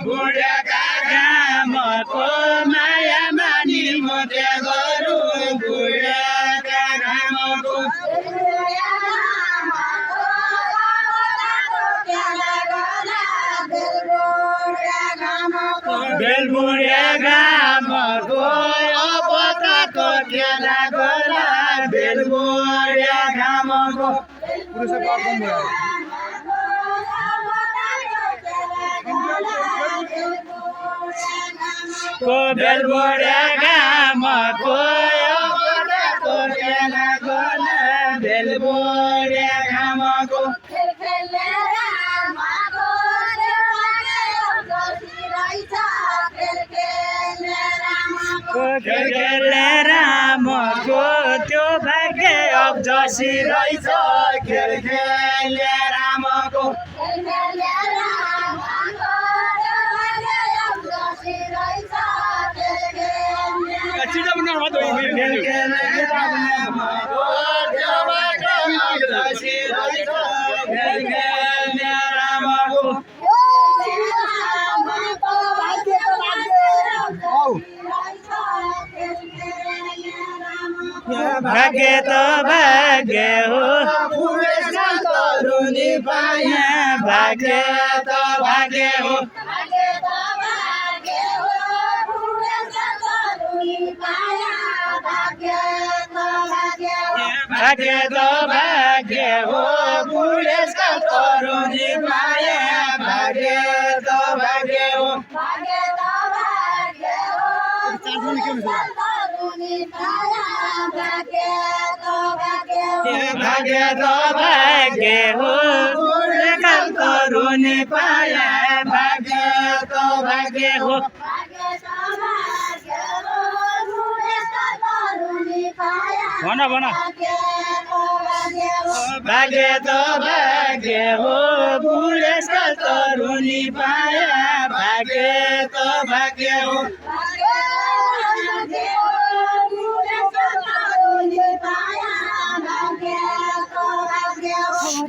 बुढाका घामको माया मानी म के गरौँ बुढाका घामको बेलबुढे घामको पताको केला गोला बेलबुढे घामको बेलबुढे घामको पताको केला गोला बेलबुढे घामको खेलखेलले रामको त्यो भाग्य अब्जसी रहेछ खेलखेलले रामको खेलखेलले रामको त्यो भाग्य अब्जसी रहेछ खेलखेलले रामको भाग्य त भाग्य हो तरुनी पाए भाग्य त भाग्य हो भाग्य त भाग्य हो बुढेसका तरुनी पाए भाग्य त भाग्य हो भाग्य त भाग्य हो बुढेसका तरुनी पाए भाग्य त भाग्य हो भन भन भाग्य त भाग्य हो बुढेसका तरुनी पाए भाग्य त भाग्य हो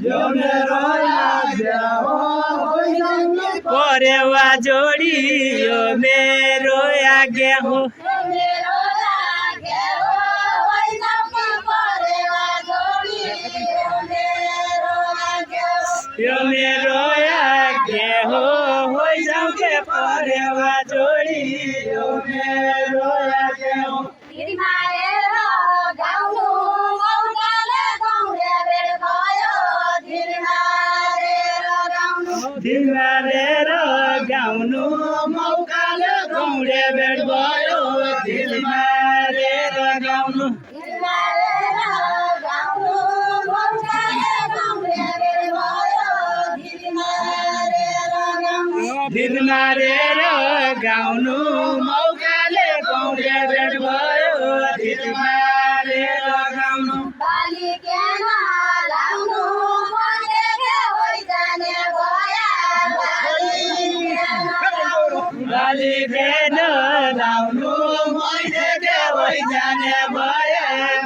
यो मेरो आज्ञा हो परेवा जोडी यो मेरो आज्ञा हो यो मेरो आज्ञा हो जाऊ के परेवा जोडी यो मेरो आज्ञा हो दिलमारेर गाउनु मौकाले गौडे भेट भयो दिलमारेर गाउनु दिलमारेर गाउनु मौकाले गौडे भेट भयो दिलमारेर गाउनु बाली भेन लाउनु मैले देवै जाने भए